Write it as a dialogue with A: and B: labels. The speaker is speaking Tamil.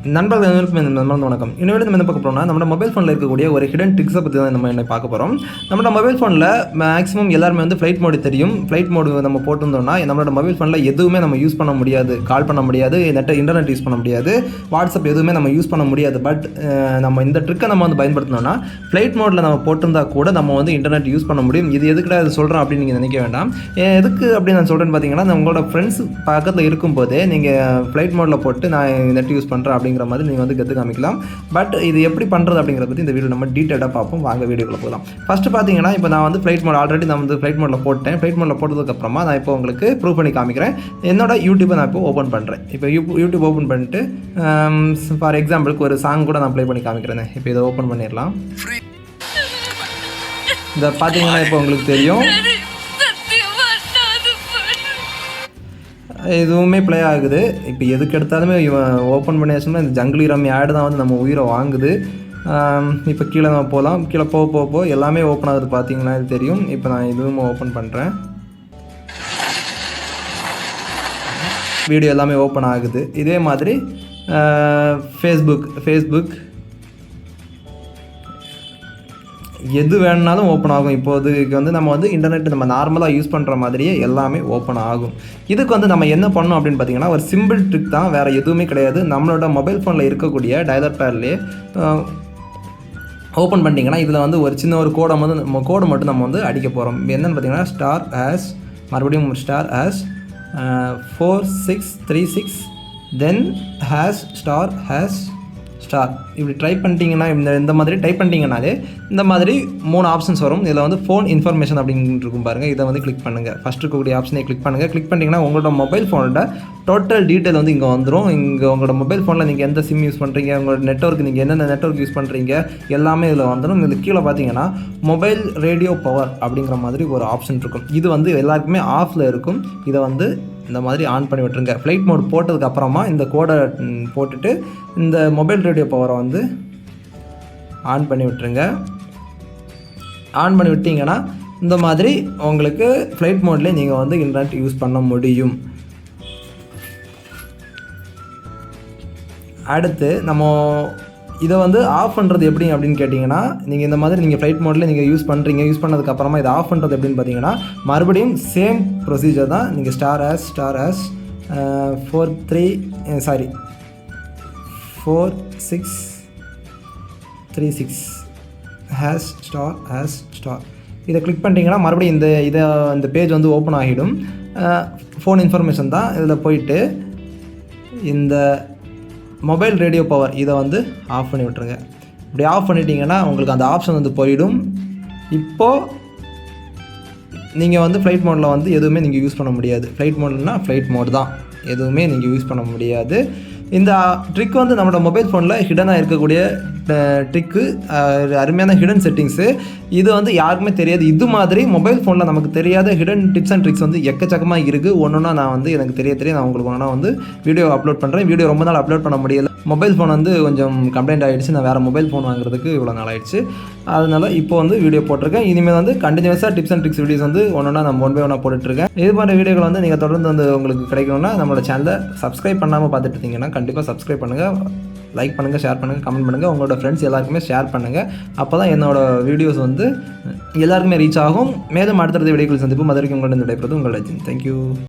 A: நண்பர்கள் அனைவருக்கும் இந்த வணக்கம். இன்னொரு நம்ம என்ன பார்க்க போகிறோம்னா, நம்ம மொபைல் ஃபோனில் இருக்கக்கூடிய ஒரு ஹிடன் ட்ரிக்ஸை பற்றி தான் நம்ம என்ன பார்க்க போகிறோம். நம்மளோட மொபைல் ஃபோனில் மேக்ஸிமம் எல்லாருமே வந்து ஃப்ளைட் மோடு தெரியும். ஃப்ளைட் மோடு நம்ம போட்டிருந்தோம்னா நம்மளோட மொபைல் ஃபோனில் எதுவுமே நம்ம யூஸ் பண்ண முடியாது. கால் பண்ண முடியாது, இன்டர்நெட் யூஸ் பண்ண முடியாது, வாட்ஸ்அப் எதுவுமே நம்ம யூஸ் பண்ண முடியாது. பட் நம்ம இந்த ட்ரிக்கை நம்ம வந்து பயன்படுத்தினோம்னா ஃப்ளைட் மோடில் நம்ம போட்டிருந்தா கூட நம்ம வந்து இன்டர்நெட் யூஸ் பண்ண முடியும். இது எதுக்குடா இது சொல்கிறோம் அப்படின்னு நீங்கள் நினைக்க வேண்டாம். எதுக்கு அப்படின்னு நான் சொல்கிறேன்னு பார்த்தீங்கன்னா, உங்களோட ஃப்ரெண்ட்ஸ் பக்கத்தில் இருக்கும்போதே நீங்கள் ஃப்ளைட் மோடில் போட்டு நான் நெட் யூஸ் பண்ணுறேன் அப்படிங்கிற மாதிரி நீங்கள் வந்து காமிக்கலாம். பட் இது எப்படி பண்ணுறது அப்படிங்கிறத பற்றி இந்த வீடியோ நம்ம டீட்டெயிலாக பார்ப்போம். வாங்க வீடியோக்குள்ள போகலாம். ஃபஸ்ட்டு பார்த்தீங்கன்னா, இப்போ நான் வந்து ஃப்ளைட் மோட் ஆல்ரெடி நான் வந்து ஃப்ளைட் மோடில் போட்டேன். ஃப்ளைட் மோடில் போட்டதுக்கப்புறமா நான் இப்போ உங்களுக்கு ப்ரூவ் பண்ணி காமிக்கிறேன். என்னோட யூடியூப்பை நான் இப்போ ஓப்பன் பண்ணுறேன். இப்போ யூடியூப் ஓப்பன் பண்ணிட்டு ஃபார் எக்ஸாம்பிளுக்கு ஒரு சாங் கூட நான் ப்ளே பண்ணி காமிக்கிறேன். இப்போ இதை ஓப்பன் பண்ணிடலாம். இதை பார்த்தீங்கன்னா இப்போ உங்களுக்கு தெரியும் எதுவுமே ப்ளே ஆகுது. இப்போ எதுக்கு எடுத்தாலுமே இவன் ஓப்பன் பண்ணி வச்சோம்னா இந்த ஜங்கிலி ரம்மி ஆடு தான் வந்து நம்ம உயிரை வாங்குது. இப்போ கீழே நம்ம போகலாம். கீழே போக எல்லாமே ஓப்பன் ஆகுது, பார்த்தீங்கன்னா இது தெரியும். இப்போ நான் இதுவும் ஓப்பன் பண்ணுறேன். வீடியோ எல்லாமே ஓப்பன் ஆகுது. இதே மாதிரி ஃபேஸ்புக் எது வேணுனாலும் ஓப்பன் ஆகும். இப்போதுக்கு வந்து நம்ம வந்து இன்டர்நெட் நம்ம நார்மலாக யூஸ் பண்ணுற மாதிரியே எல்லாமே ஓப்பன் ஆகும். இதுக்கு வந்து நம்ம என்ன பண்ணணும் அப்படின்னு பார்த்தீங்கன்னா, ஒரு சிம்பிள் ட்ரிக் தான், வேறு எதுவுமே கிடையாது. நம்மளோட மொபைல் ஃபோனில் இருக்கக்கூடிய டயலர் பேட்லேயே ஓப்பன் பண்ணிட்டீங்கன்னா இதில் வந்து ஒரு சின்ன ஒரு கோடை மட்டும் நம்ம வந்து அடிக்க போகிறோம். என்னென்னு பார்த்தீங்கன்னா, ஸ்டார் ஹேஷ் 4636 தென் ஹேஷ் ஸ்டார் இப்படி ட்ரை பண்ணிட்டீங்கன்னா இந்த மாதிரி டைப் பண்ணிட்டீங்கன்னாலே இந்த மாதிரி 3 ஆப்ஷன்ஸ் வரும். இதில் வந்து ஃபோன் இன்ஃபர்மேஷன் அப்படின்னு இருக்கும் பாருங்கள். இதை வந்து கிளிக் பண்ணுங்கள். ஃபஸ்ட்டு இருக்கக்கூடிய ஆப்ஷனை கிளிக் பண்ணுங்கள். கிளிக் பண்ணிட்டீங்கன்னா உங்களோட மொபைல் ஃபோனோட டோட்டல் டீட்டெயில் வந்து இங்கே வந்துடும். இங்கே உங்களோட மொபைல் ஃபோனில் நீங்கள் எந்த சிம் யூஸ் பண்ணுறீங்க, உங்களோட நெட்வொர்க் நீங்கள் என்னென்ன நெட்வொர்க் யூஸ் பண்ணுறீங்க எல்லாமே இதில் வந்துடும். இது கீழே பார்த்தீங்கன்னா மொபைல் ரேடியோ பவர் அப்படிங்கிற மாதிரி ஒரு ஆப்ஷன் இருக்கும். இது வந்து எல்லாருக்குமே ஆஃபில் இருக்கும். இதை வந்து இந்த மாதிரி ஆன் பண்ணி விட்டுருங்க. ஃப்ளைட் மோட் போட்டதுக்கப்புறமா இந்த கோடை போட்டுட்டு இந்த மொபைல் ரேடியோ பவரை வந்து ஆன் பண்ணி விட்டுருங்க. ஆன் பண்ணி விட்டிங்கன்னா இந்த மாதிரி உங்களுக்கு ஃப்ளைட் மோட்லேயே நீங்கள் வந்து இன்டர்நெட் யூஸ் பண்ண முடியும். அடுத்து நம்ம இதை வந்து ஆஃப் பண்ணுறது எப்படி அப்படின்னு கேட்டிங்கன்னா, நீங்கள் இந்த மாதிரி நீங்கள் ஃப்ளைட் மோடில் நீங்கள் யூஸ் பண்ணதுக்கப்புறமா இதை ஆஃப் பண்ணுறது எப்படின்னு பார்த்தீங்கன்னா, மறுபடியும் சேம் ப்ரொசீஜர் தான். நீங்கள் ஸ்டார் ஹேஷ் 4636 ஹேஷ் ஸ்டார் இதை கிளிக் பண்ணிட்டீங்கன்னா மறுபடியும் இந்த பேஜ் வந்து ஓப்பன் ஆகிடும். ஃபோன் இன்ஃபர்மேஷன் தான். இதில் போயிட்டு இந்த மொபைல் ரேடியோ பவர் இதை வந்து ஆஃப் பண்ணி விட்டுருங்க. இப்படி ஆஃப் பண்ணிட்டீங்கன்னா உங்களுக்கு அந்த ஆப்ஷன் வந்து போயிடும். இப்போது நீங்கள் வந்து ஃப்ளைட் மோடில் வந்து எதுவுமே நீங்கள் யூஸ் பண்ண முடியாது. ஃப்ளைட் மோடு தான், எதுவுமே நீங்கள் யூஸ் பண்ண முடியாது. இந்த ட்ரிக் வந்து நம்மளோட மொபைல் ஃபோனில் ஹிடனாக இருக்கக்கூடிய ட்ரிக்கு, அருமையான ஹிடன் செட்டிங்ஸு. இது வந்து யாருக்குமே தெரியாது. இது மாதிரி மொபைல் ஃபோனில் நமக்கு தெரியாத ஹிடன் டிப்ஸ் அண்ட் ட்ரிக்ஸ் வந்து எக்கச்சக்கமாக இருக்குது. ஒன்றுனா நான் வந்து எனக்கு தெரிய நான் உங்களுக்கு ஒன்றா வந்து வீடியோ அப்லோட் பண்ணுறேன். வீடியோ ரொம்ப நாள் அப்லோட் பண்ண முடியல. மொபைல் ஃபோன் வந்து கொஞ்சம் கம்ப்ளைண்ட் ஆகிடுச்சு. நான் வேறு மொபைல் ஃபோன் வாங்குறதுக்கு இவ்வளோ நாள் ஆகிடுச்சு. அதனால் இப்போ வந்து வீடியோ போட்டிருக்கேன். இனிமேல் வந்து கண்டினியூஸாக டிப்ஸ் அண்ட் ட்ரிக்ஸ் வீடியோஸ் வந்து ஒன்றா நான் 1 by 1 போட்டுட்ருக்கேன். இது மாதிரி வீடியோக்கள் வந்து நீங்கள் தொடர்ந்து வந்து உங்களுக்கு கிடைக்கணும்னா நம்மளோட சேனலை சப்ஸ்கிரைப் பண்ணாமல் பார்த்துட்டு இருந்தீங்கன்னா கண்டிப்பாக சப்ஸ்கிரைப் பண்ணுங்கள், லைக் பண்ணுங்கள், ஷேர் பண்ணுங்கள், கமெண்ட் பண்ணுங்கள். உங்களோட ஃப்ரெண்ட்ஸ் எல்லாருக்குமே ஷேர் பண்ணுங்கள். அப்போ தான் என்னோடய வீடியோஸ் வந்து எல்லாருக்குமே ரீச் ஆகும். மேலும் அடுத்தடுத்த வீடியோக்கள் சந்திப்போம். அது வரைக்கும் உங்களோட விடைபெறுவது உங்களோட அஜின். தேங்க்யூ.